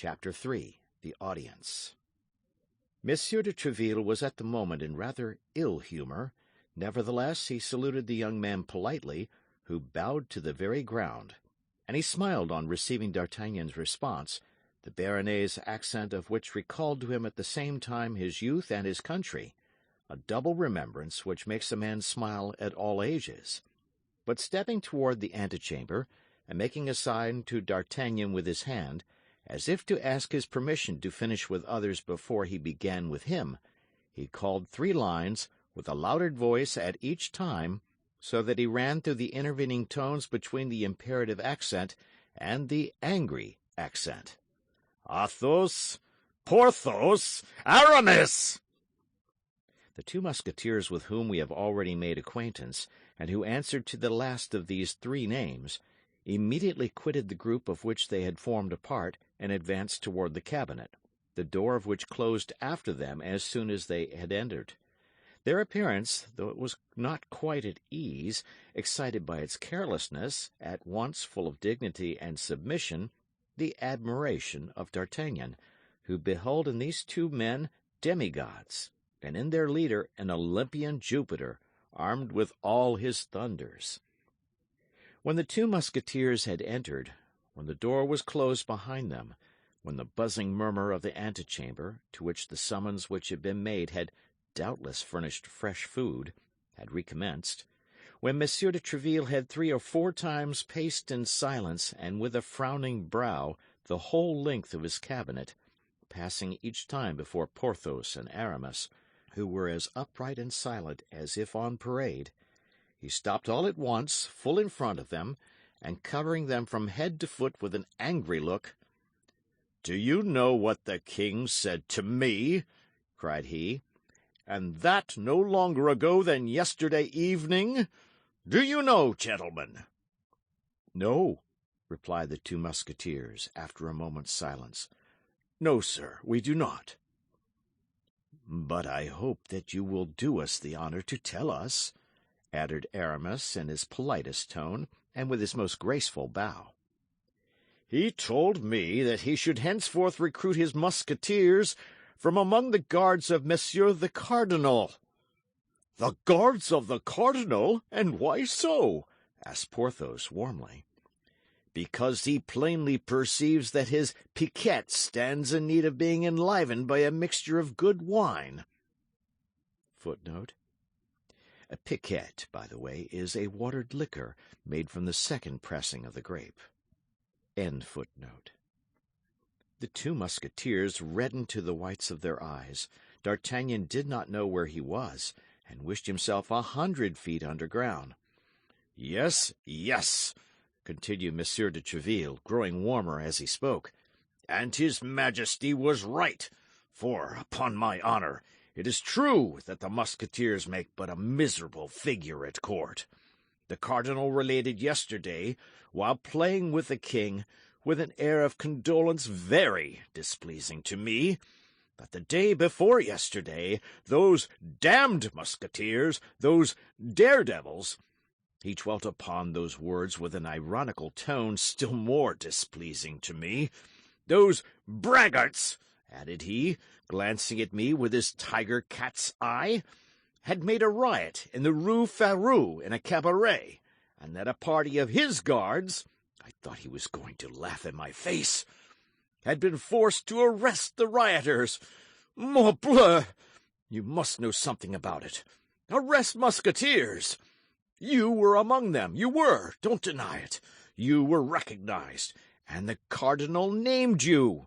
Chapter 3. The Audience. Monsieur de Tréville was at the moment in rather ill humour. Nevertheless, he saluted the young man politely, who bowed to the very ground, and he smiled on receiving D'Artagnan's response, the Béarnais accent of which recalled to him at the same time his youth and his country, a double remembrance which makes a man smile at all ages. But stepping toward the antechamber, and making a sign to D'Artagnan with his hand, as if to ask his permission to finish with others before he began with him, he called 3 lines, with a louder voice at each time, so that he ran through the intervening tones between the imperative accent and the angry accent. "Athos, Porthos, Aramis!" The 2 Musketeers with whom we have already made acquaintance, and who answered to the last of these 3 names, immediately quitted the group of which they had formed a part and advanced toward the cabinet, the door of which closed after them as soon as they had entered. Their appearance, though it was not quite at ease, excited by its carelessness, at once full of dignity and submission, the admiration of D'Artagnan, who beheld in these 2 men demigods, and in their leader an Olympian Jupiter, armed with all his thunders. When the 2 Musketeers had entered, when the door was closed behind them, when the buzzing murmur of the antechamber, to which the summons which had been made had doubtless furnished fresh food, had recommenced, when Monsieur de Tréville had 3 or 4 times paced in silence and with a frowning brow the whole length of his cabinet, passing each time before Porthos and Aramis, who were as upright and silent as if on parade, he stopped all at once, full in front of them, and covering them from head to foot with an angry look. "Do you know what the king said to me?" cried he. "And that no longer ago than yesterday evening? Do you know, gentlemen?" "No," replied the 2 Musketeers, after a moment's silence. "No, sir, we do not." "But I hope that you will do us the honour to tell us," added Aramis in his politest tone, and with his most graceful bow. "He told me that he should henceforth recruit his musketeers from among the guards of Monsieur the Cardinal." "The guards of the cardinal? And why so?" asked Porthos warmly. "Because he plainly perceives that his piquette stands in need of being enlivened by a mixture of good wine." Footnote. A piquette, by the way, is a watered liquor made from the second pressing of the grape. End footnote. The 2 Musketeers reddened to the whites of their eyes. D'Artagnan did not know where he was, and wished himself 100 feet underground. "Yes, yes," continued Monsieur de Tréville, growing warmer as he spoke, "and his Majesty was right, for, upon my honour, it is true that the Musketeers make but a miserable figure at court. The cardinal related yesterday, while playing with the king, with an air of condolence very displeasing to me, that the day before yesterday, those damned Musketeers, those daredevils— he dwelt upon those words with an ironical tone still more displeasing to me— those braggarts, added he, glancing at me with his tiger-cat's eye, had made a riot in the Rue Férou in a cabaret, and that a party of his guards— I thought he was going to laugh in my face— had been forced to arrest the rioters. Morbleu! You must know something about it. Arrest musketeers! You were among them, you were, don't deny it. You were recognized, and the cardinal named you.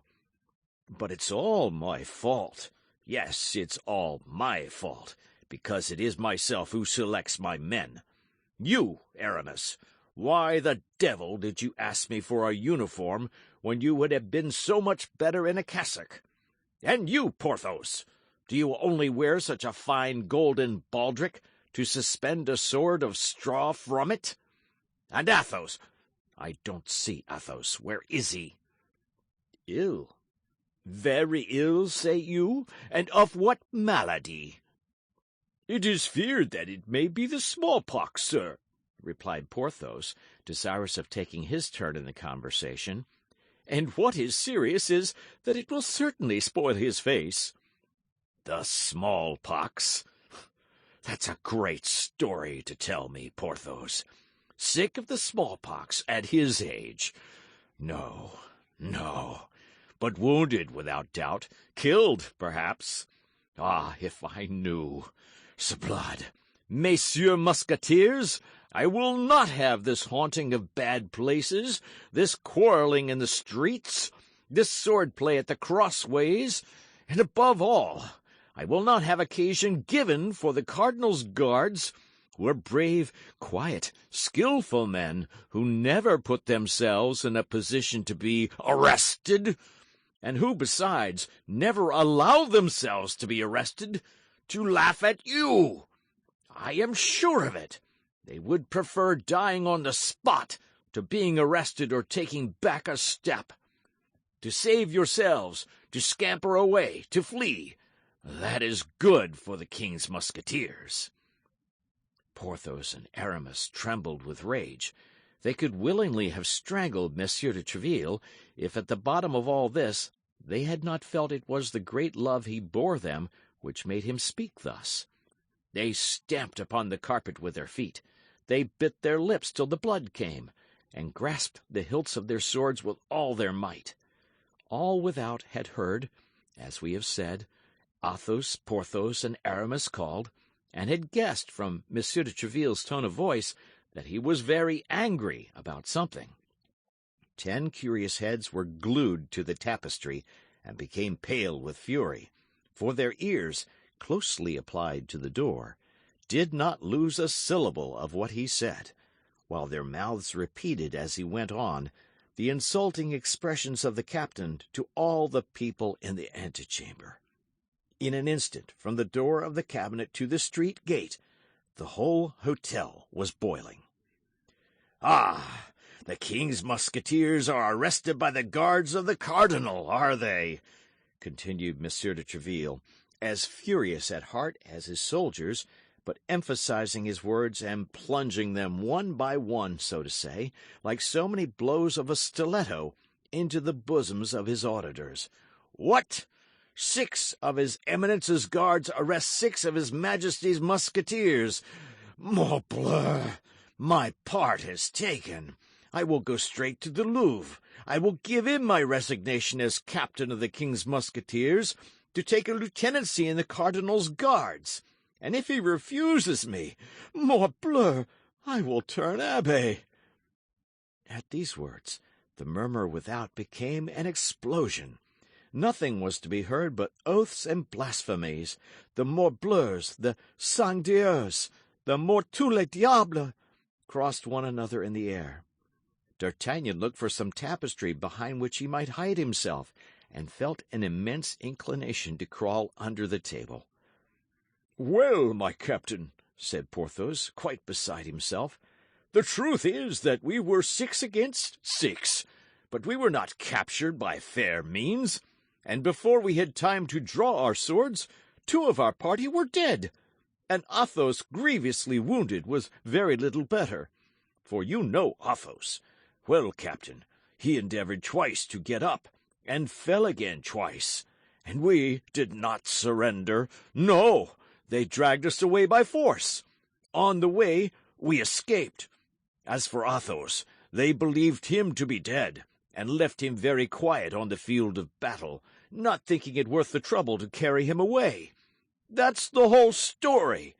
But it's all my fault. Yes, it's all my fault, because it is myself who selects my men. You, Aramis, why the devil did you ask me for a uniform when you would have been so much better in a cassock? And you, Porthos, do you only wear such a fine golden baldric to suspend a sword of straw from it? And Athos, I don't see Athos. Where is he? Ill. Very ill, say you? And of what malady? It is feared that it may be the smallpox, sir, replied Porthos, desirous of taking his turn in the conversation. and what is serious is that it will certainly spoil his face." "The smallpox? That's a great story to tell me, Porthos. Sick of the smallpox at his age? No, no. But wounded, without doubt. Killed, perhaps. Ah, if I knew. S'blood. Messieurs Musketeers, I will not have this haunting of bad places, this quarrelling in the streets, this sword-play at the crossways, and above all, I will not have occasion given for the cardinal's guards, who are brave, quiet, skilful men, who never put themselves in a position to be arrested, and who, besides, never allow themselves to be arrested, to laugh at you. I am sure of it. They would prefer dying on the spot to being arrested or taking back a step. To save yourselves, to scamper away, to flee, that is good for the king's musketeers." Porthos and Aramis trembled with rage. They could willingly have strangled Monsieur de Tréville if at the bottom of all this they had not felt it was the great love he bore them which made him speak thus. They stamped upon the carpet with their feet. They bit their lips till the blood came, and grasped the hilts of their swords with all their might. All without had heard, as we have said, Athos, Porthos, and Aramis called, and had guessed from Monsieur de Tréville's tone of voice that he was very angry about something. 10 curious heads were glued to the tapestry and became pale with fury, for their ears, closely applied to the door, did not lose a syllable of what he said, while their mouths repeated as he went on the insulting expressions of the captain to all the people in the antechamber. In an instant, from the door of the cabinet to the street gate, the whole hotel was boiling. "Ah, the king's musketeers are arrested by the guards of the cardinal, are they?" continued Monsieur de Tréville, as furious at heart as his soldiers, but emphasizing his words and plunging them one by one, so to say, like so many blows of a stiletto, into the bosoms of his auditors. "What? 6 of his Eminence's guards arrest 6 of his Majesty's musketeers! Morbleu! My part is taken. I will go straight to the Louvre. I will give in my resignation as captain of the king's musketeers, to take a lieutenancy in the cardinal's guards. And if he refuses me, morbleu, I will turn abbé." At these words, the murmur without became an explosion. Nothing was to be heard but oaths and blasphemies. The morbleus, the sang-Dieus, the mort tous les diables crossed one another in the air. D'Artagnan looked for some tapestry behind which he might hide himself, and felt an immense inclination to crawl under the table. "Well, my captain," said Porthos, quite beside himself, "the truth is that we were 6 against 6, but we were not captured by fair means, and before we had time to draw our swords, 2 of our party were dead, and Athos, grievously wounded, was very little better. For you know Athos. Well, captain, he endeavored twice to get up, and fell again twice, and we did not surrender. No, they dragged us away by force. On the way, we escaped. As for Athos, they believed him to be dead, and left him very quiet on the field of battle, not thinking it worth the trouble to carry him away. That's the whole story.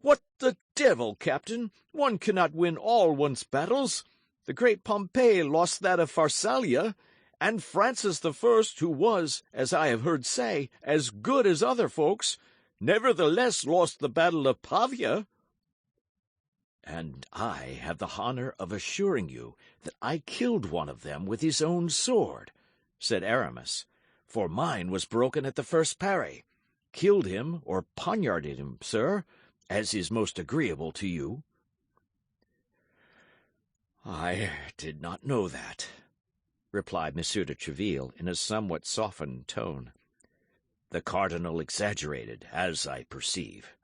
What the devil, captain? One cannot win all one's battles. The great Pompey lost that of Pharsalia, and Francis I, who was, as I have heard say, as good as other folks, nevertheless lost the battle of Pavia." "And I have the honor of assuring you that I killed one of them with his own sword," said Aramis, "for mine was broken at the first parry. Killed him, or poniarded him, sir, as is most agreeable to you." "I did not know that," replied Monsieur de Tréville in a somewhat softened tone. "The cardinal exaggerated, as I perceive."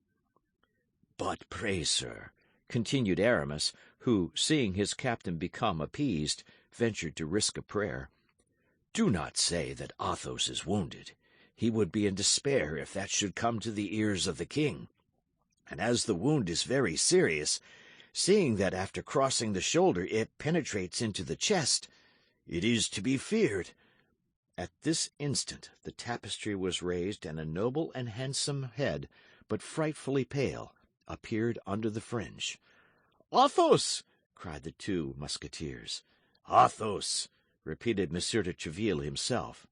"But pray, sir," continued Aramis, who, seeing his captain become appeased, ventured to risk a prayer, Do not say that Athos is wounded. He would be in despair if that should come to the ears of the king. And as the wound is very serious, seeing that after crossing the shoulder it penetrates into the chest, it is to be feared." At this instant the tapestry was raised, and a noble and handsome head, but frightfully pale, appeared under the fringe. "Athos!" cried the two Musketeers. "Athos!" repeated Monsieur de Treville himself.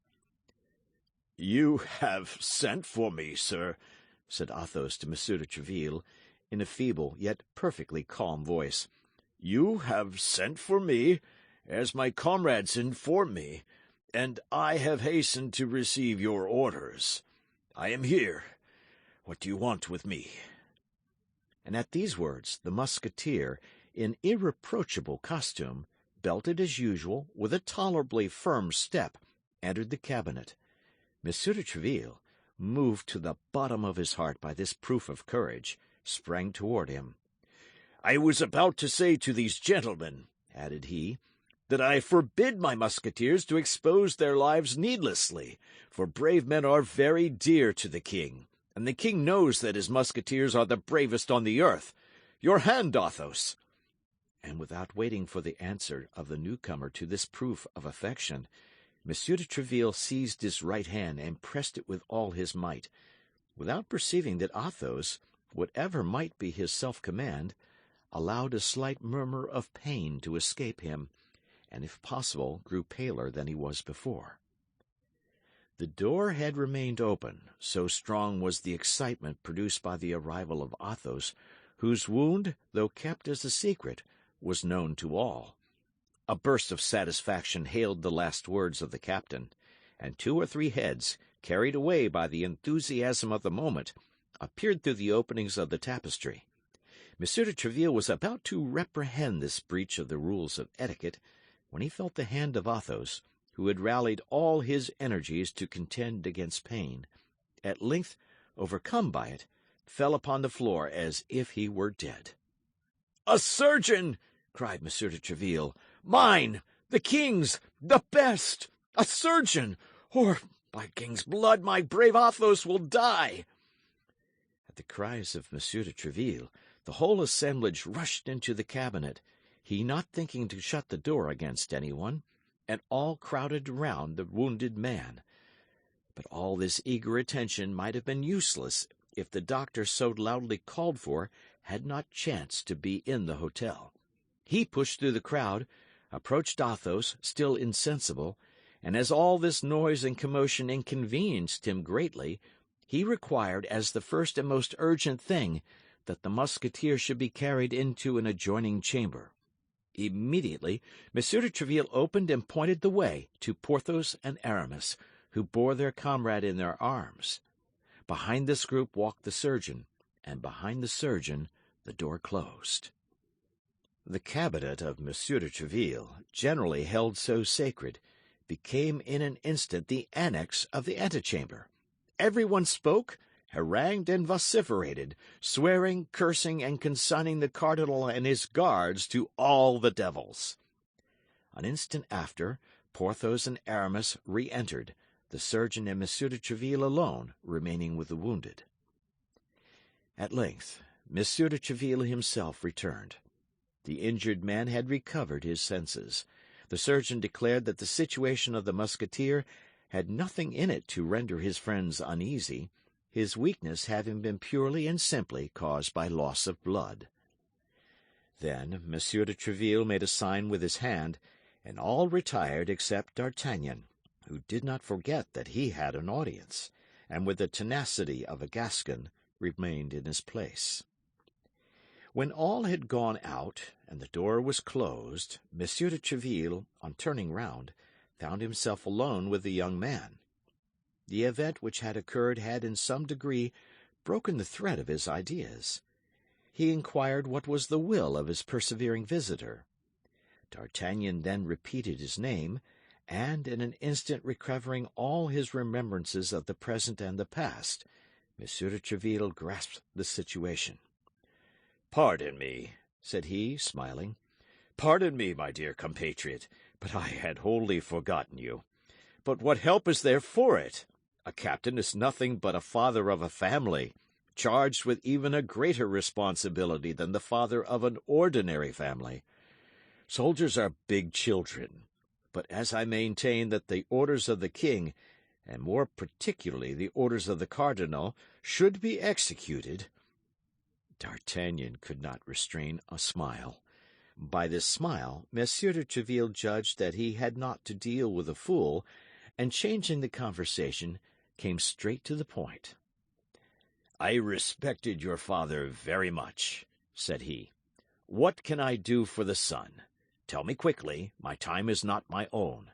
"You have sent for me, sir," said Athos to Monsieur de Treville, in a feeble yet perfectly calm voice. "You have sent for me, as my comrades informed me, and I have hastened to receive your orders. I am here. What do you want with me?" And at these words the Musketeer, in irreproachable costume, belted as usual, with a tolerably firm step, entered the cabinet. Monsieur de Treville, moved to the bottom of his heart by this proof of courage, sprang toward him. "I was about to say to these gentlemen," added he, "that I forbid my Musketeers to expose their lives needlessly, for brave men are very dear to the king, and the king knows that his Musketeers are the bravest on the earth. Your hand, Athos!" And without waiting for the answer of the newcomer to this proof of affection, Monsieur de Treville seized his right hand and pressed it with all his might, without perceiving that Athos, whatever might be his self-command, allowed a slight murmur of pain to escape him, and if possible grew paler than he was before. The door had remained open, so strong was the excitement produced by the arrival of Athos, whose wound, though kept as a secret, was known to all. A burst of satisfaction hailed the last words of the captain, and 2 or 3 heads, carried away by the enthusiasm of the moment, appeared through the openings of the tapestry. Monsieur de Treville was about to reprehend this breach of the rules of etiquette, when he felt the hand of Athos, who had rallied all his energies to contend against pain, at length, overcome by it, fell upon the floor as if he were dead. "A surgeon!" cried Monsieur de Treville. "Mine! The king's! The best! A surgeon! Or, by king's blood, my brave Athos will die!" At the cries of Monsieur de Treville, the whole assemblage rushed into the cabinet, he not thinking to shut the door against anyone, and all crowded round the wounded man. But all this eager attention might have been useless if the doctor so loudly called for had not chanced to be in the hotel. He pushed through the crowd, approached Athos, still insensible, and as all this noise and commotion inconvenienced him greatly, he required, as the first and most urgent thing, that the Musketeer should be carried into an adjoining chamber. Immediately, Monsieur de Treville opened and pointed the way to Porthos and Aramis, who bore their comrade in their arms. Behind this group walked the surgeon, and behind the surgeon the door closed. The cabinet of Monsieur de Treville, generally held so sacred, became in an instant the annex of the antechamber. Every one spoke, harangued, and vociferated, swearing, cursing, and consigning the cardinal and his guards to all the devils. An instant after, Porthos and Aramis re-entered, the surgeon and Monsieur de Treville alone remaining with the wounded. At length, Monsieur de Treville himself returned. The injured man had recovered his senses. The surgeon declared that the situation of the Musketeer had nothing in it to render his friends uneasy, his weakness having been purely and simply caused by loss of blood. Then Monsieur de Treville made a sign with his hand, and all retired except D'Artagnan, who did not forget that he had an audience, and with the tenacity of a Gascon remained in his place. When all had gone out, and the door was closed, Monsieur de Treville, on turning round, found himself alone with the young man. The event which had occurred had in some degree broken the thread of his ideas. He inquired what was the will of his persevering visitor. D'Artagnan then repeated his name, and, in an instant recovering all his remembrances of the present and the past, Monsieur de Treville grasped the situation. "Pardon me," said he, smiling. "Pardon me, my dear compatriot, but I had wholly forgotten you. But what help is there for it? A captain is nothing but a father of a family, charged with even a greater responsibility than the father of an ordinary family. Soldiers are big children, but as I maintain that the orders of the king, and more particularly the orders of the cardinal, should be executed—" D'Artagnan could not restrain a smile. By this smile, Monsieur de Treville judged that he had not to deal with a fool, and changing the conversation, came straight to the point. "I respected your father very much," said he. "What can I do for the son? Tell me quickly, my time is not my own."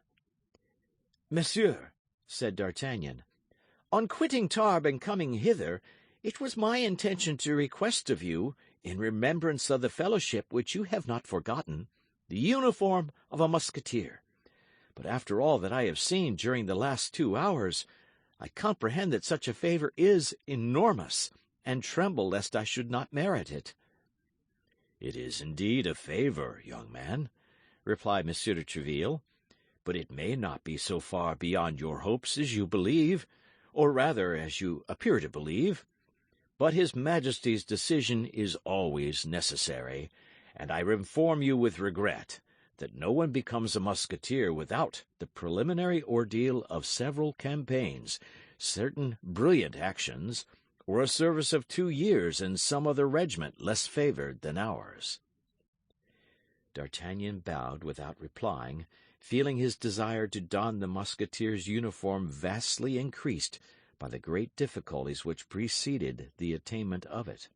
"Monsieur," said D'Artagnan, "on quitting Tarbes and coming hither, it was my intention to request of you, in remembrance of the fellowship which you have not forgotten, the uniform of a musketeer. But after all that I have seen during the last 2 hours, I comprehend that such a favour is enormous, and tremble lest I should not merit it." "It is indeed a favour, young man," replied Monsieur de Treville, "but it may not be so far beyond your hopes as you believe, or rather as you appear to believe. But His Majesty's decision is always necessary, and I inform you with regret that no one becomes a musketeer without the preliminary ordeal of several campaigns, certain brilliant actions, or a service of 2 years in some other regiment less favoured than ours." D'Artagnan bowed without replying, feeling his desire to don the musketeer's uniform vastly increased by the great difficulties which preceded the attainment of it.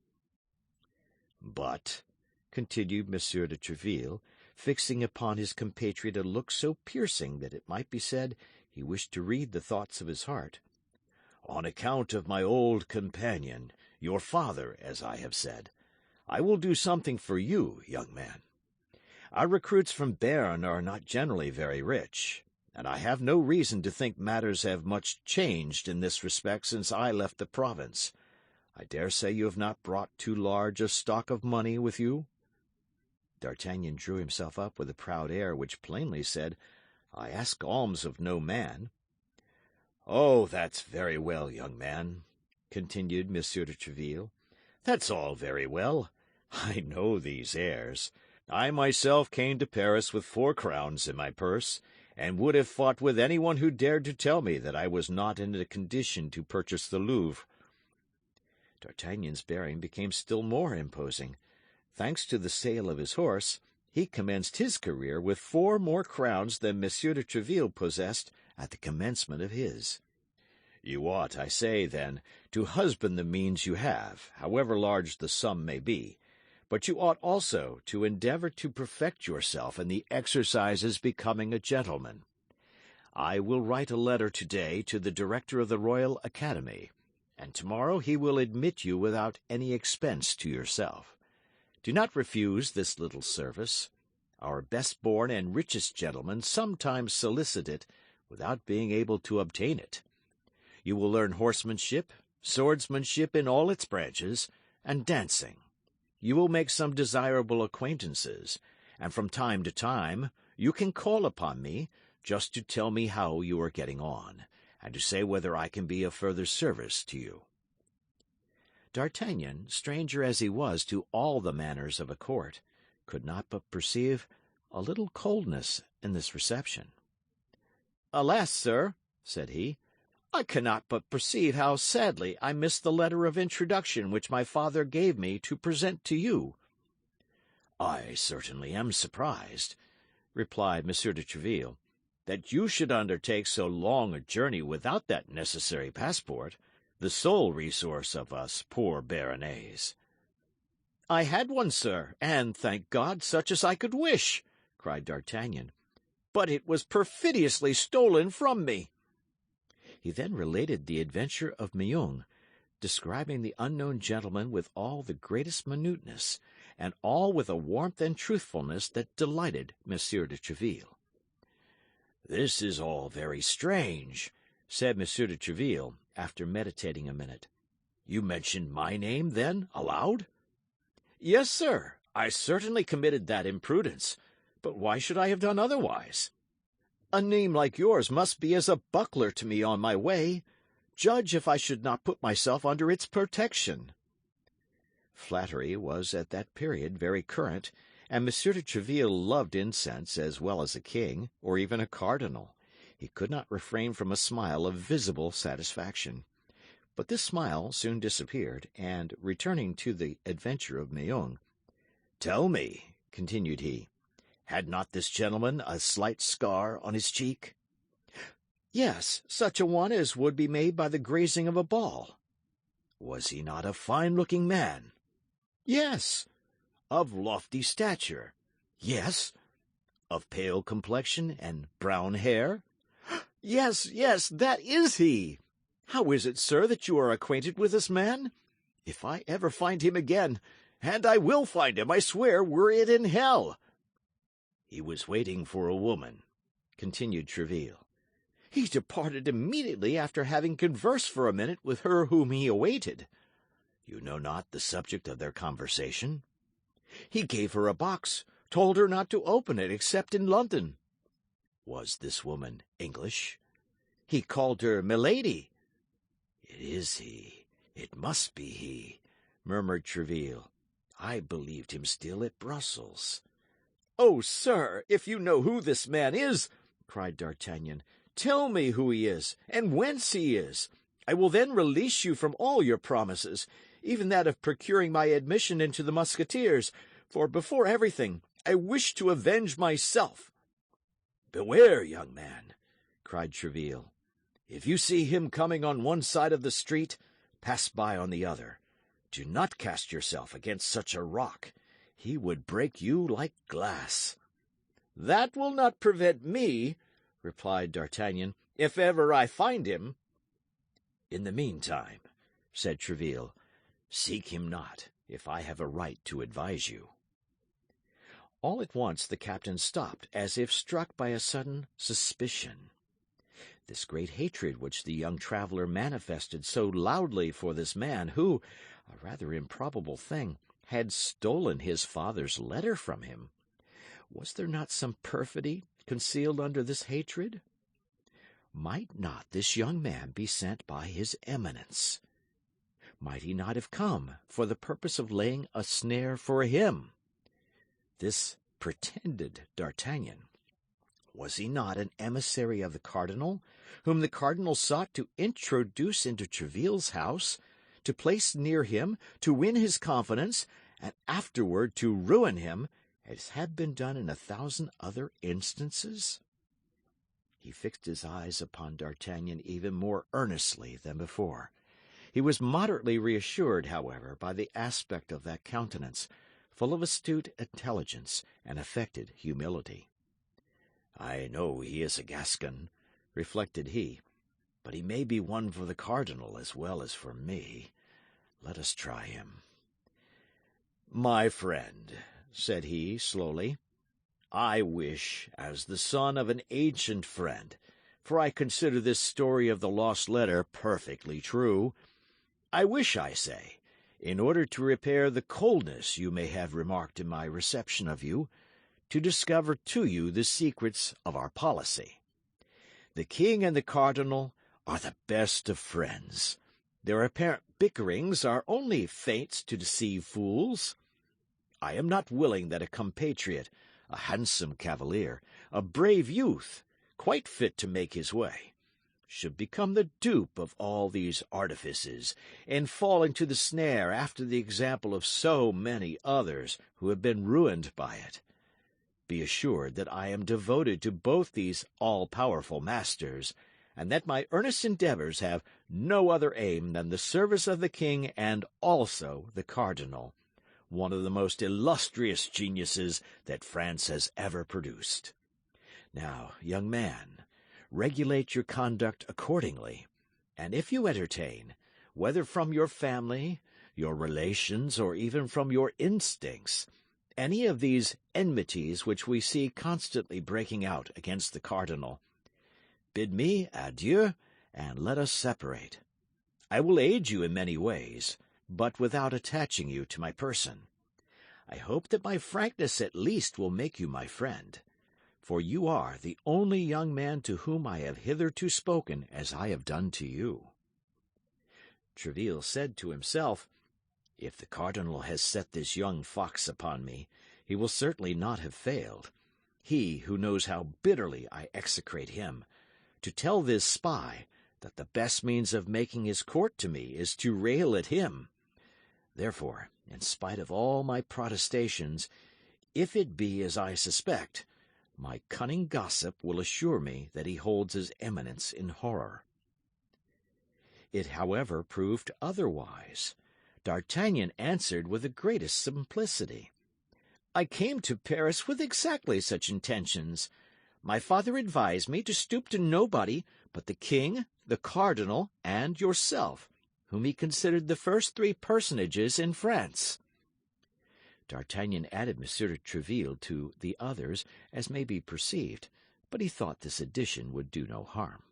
"But," continued Monsieur de Treville, fixing upon his compatriot a look so piercing that it might be said he wished to read the thoughts of his heart, "on account of my old companion, your father, as I have said, I will do something for you, young man. Our recruits from Béarn are not generally very rich, and I have no reason to think matters have much changed in this respect since I left the province. I dare say you have not brought too large a stock of money with you?" D'Artagnan drew himself up with a proud air which plainly said, "I ask alms of no man." "Oh, that's very well, young man," continued Monsieur de Treville. "That's all very well. I know these airs. I myself came to Paris with 4 crowns in my purse, and would have fought with anyone who dared to tell me that I was not in a condition to purchase the Louvre." D'Artagnan's bearing became still more imposing. Thanks to the sale of his horse, he commenced his career with 4 more crowns than Monsieur de Treville possessed at the commencement of his. "You ought, I say, then, to husband the means you have, however large the sum may be, but you ought also to endeavour to perfect yourself in the exercises becoming a gentleman. I will write a letter today to the director of the Royal Academy, and tomorrow he will admit you without any expense to yourself. Do not refuse this little service. Our best-born and richest gentlemen sometimes solicit it without being able to obtain it. You will learn horsemanship, swordsmanship in all its branches, and dancing. You will make some desirable acquaintances, and from time to time you can call upon me, just to tell me how you are getting on, and to say whether I can be of further service to you." D'Artagnan, stranger as he was to all the manners of a court, could not but perceive a little coldness in this reception. "Alas, sir," said he, "I cannot but perceive how sadly I missed the letter of introduction which my father gave me to present to you." "I certainly am surprised," replied Monsieur de Treville, "that you should undertake so long a journey without that necessary passport, the sole resource of us poor Béarnais." "I had one, sir, and, thank God, such as I could wish," cried D'Artagnan. "But it was perfidiously stolen from me." He then related the adventure of Meung, describing the unknown gentleman with all the greatest minuteness, and all with a warmth and truthfulness that delighted Monsieur de Treville. "This is all very strange," said Monsieur de Treville, after meditating a minute. "You mentioned my name, then, aloud?" "Yes, sir. I certainly committed that imprudence. But why should I have done otherwise?" A name like yours must be as a buckler to me on my way. Judge if I should not put myself under its protection." Flattery was at that period very current, and Monsieur de Treville loved incense as well as a king, or even a cardinal. He could not refrain from a smile of visible satisfaction. But this smile soon disappeared, and, returning to the adventure of Meung, "Tell me," continued he, "had not this gentleman a slight scar on his cheek?" "Yes, such a one as would be made by the grazing of a ball." "Was he not a fine-looking man?" "Yes." "Of lofty stature?" "Yes." "Of pale complexion and brown hair?" "Yes, yes, that is he. How is it, sir, that you are acquainted with this man? If I ever find him again, and I will find him, I swear, were it in hell." "He was waiting for a woman," continued Tréville. "He departed immediately after having conversed for a minute with her whom he awaited." "You know not the subject of their conversation?" "He gave her a box, told her not to open it except in London." "Was this woman English?" "He called her Milady." "It is he. It must be he," murmured Tréville. "I believed him still at Brussels." "Oh, sir, if you know who this man is," cried D'Artagnan, "tell me who he is, and whence he is. I will then release you from all your promises, even that of procuring my admission into the Musketeers, for before everything I wish to avenge myself." "Beware, young man," cried Tréville. "If you see him coming on one side of the street, pass by on the other. Do not cast yourself against such a rock. He would break you like glass." "That will not prevent me," replied D'Artagnan, "if ever I find him." "In the meantime," said Tréville, "seek him not, if I have a right to advise you." All at once the captain stopped, as if struck by a sudden suspicion. This great hatred which the young traveller manifested so loudly for this man who, a rather improbable thing, had stolen his father's letter from him. Was there not some perfidy concealed under this hatred? Might not this young man be sent by his Eminence? Might he not have come for the purpose of laying a snare for him? This pretended D'Artagnan, was he not an emissary of the cardinal, whom the cardinal sought to introduce into Tréville's house, to place near him, to win his confidence, and afterward to ruin him, as had been done in 1,000 other instances? He fixed his eyes upon D'Artagnan even more earnestly than before. He was moderately reassured, however, by the aspect of that countenance, full of astute intelligence and affected humility. "I know he is a Gascon," reflected he, "but he may be one for the cardinal as well as for me. Let us try him." "My friend," said he, slowly, "I wish, as the son of an ancient friend, for I consider this story of the lost letter perfectly true, I wish, I say, in order to repair the coldness you may have remarked in my reception of you, to discover to you the secrets of our policy. The king and the cardinal are the best of friends. Their apparent bickerings are only feints to deceive fools. I am not willing that a compatriot, a handsome cavalier, a brave youth, quite fit to make his way, should become the dupe of all these artifices, and fall into the snare after the example of so many others who have been ruined by it. Be assured that I am devoted to both these all-powerful masters, and that my earnest endeavours have no other aim than the service of the king and also the cardinal, one of the most illustrious geniuses that France has ever produced. Now, young man, regulate your conduct accordingly, and if you entertain, whether from your family, your relations, or even from your instincts, any of these enmities which we see constantly breaking out against the cardinal, bid me adieu, and let us separate. I will aid you in many ways, but without attaching you to my person. I hope that my frankness at least will make you my friend, for you are the only young man to whom I have hitherto spoken as I have done to you." Tréville said to himself, "If the cardinal has set this young fox upon me, he will certainly not have failed. He who knows how bitterly I execrate him, to tell this spy that the best means of making his court to me is to rail at him. Therefore, in spite of all my protestations, if it be as I suspect, my cunning gossip will assure me that he holds his eminence in horror." It, however, proved otherwise. D'Artagnan answered with the greatest simplicity. "I came to Paris with exactly such intentions. My father advised me to stoop to nobody but the king, the cardinal, and yourself, whom he considered the first three personages in France." D'Artagnan added Monsieur de Tréville to the others, as may be perceived, but he thought this addition would do no harm.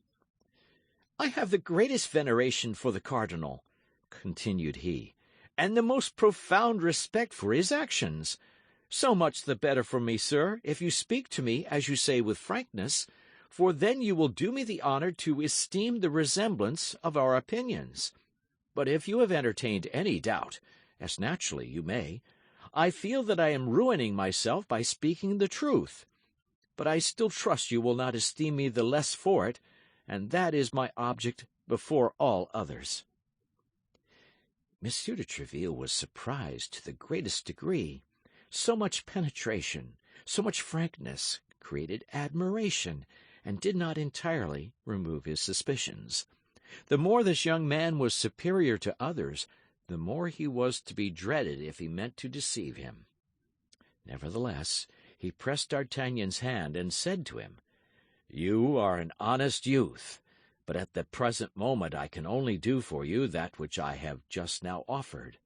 "I have the greatest veneration for the cardinal," continued he, "and the most profound respect for his actions. So much the better for me, sir, if you speak to me, as you say, with frankness, for then you will do me the honor to esteem the resemblance of our opinions. But if you have entertained any doubt, as naturally you may, I feel that I am ruining myself by speaking the truth. But I still trust you will not esteem me the less for it, and that is my object before all others." Monsieur de Tréville was surprised to the greatest degree. So much penetration, so much frankness, created admiration, and did not entirely remove his suspicions. The more this young man was superior to others, the more he was to be dreaded if he meant to deceive him. Nevertheless, he pressed D'Artagnan's hand and said to him, "You are an honest youth, but at the present moment I can only do for you that which I have just now offered.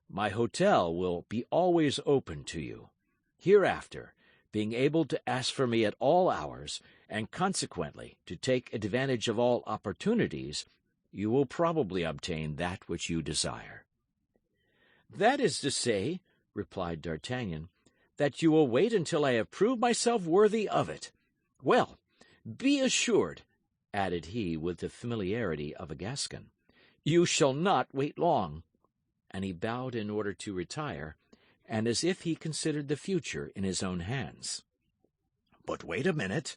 My hotel will be always open to you. Hereafter, being able to ask for me at all hours, and consequently to take advantage of all opportunities, you will probably obtain that which you desire." "That is to say," replied D'Artagnan, "that you will wait until I have proved myself worthy of it. Well, be assured," added he with the familiarity of a Gascon, "you shall not wait long." And he bowed in order to retire, and as if he considered the future in his own hands. "But wait a minute,"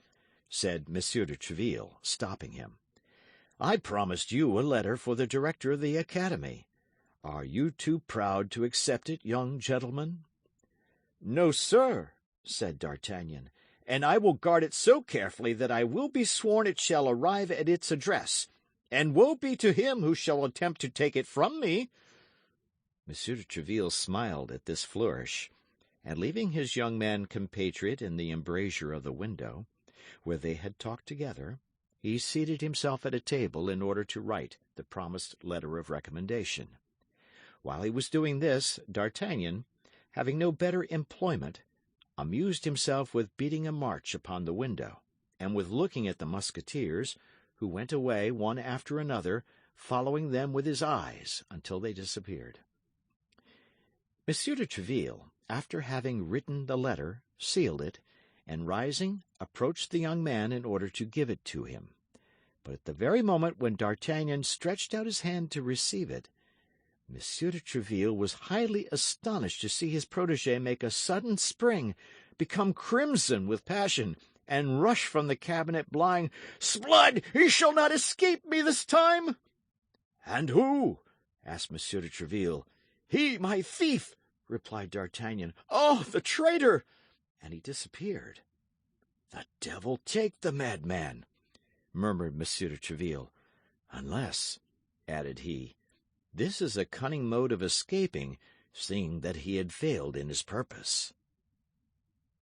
said Monsieur de Tréville, stopping him. "I promised you a letter for the director of the Academy. Are you too proud to accept it, young gentleman?" "No, sir," said D'Artagnan, "and I will guard it so carefully that I will be sworn it shall arrive at its address, and woe be to him who shall attempt to take it from me." Monsieur de Tréville smiled at this flourish, and leaving his young man compatriot in the embrasure of the window, where they had talked together, he seated himself at a table in order to write the promised letter of recommendation. While he was doing this, D'Artagnan, having no better employment, amused himself with beating a march upon the window, and with looking at the Musketeers, who went away one after another, following them with his eyes until they disappeared. Monsieur de Tréville, after having written the letter, sealed it, and rising, approached the young man in order to give it to him. But at the very moment when D'Artagnan stretched out his hand to receive it, Monsieur de Tréville was highly astonished to see his protégé make a sudden spring, become crimson with passion, and rush from the cabinet, blind. "S'blood, he shall not escape me this time!" "And who?" asked Monsieur de Tréville. "He, my thief," replied D'Artagnan. "Oh, the traitor!" And he disappeared. "The devil take the madman!" murmured Monsieur de Tréville. "Unless," added he, "this is a cunning mode of escaping, seeing that he had failed in his purpose."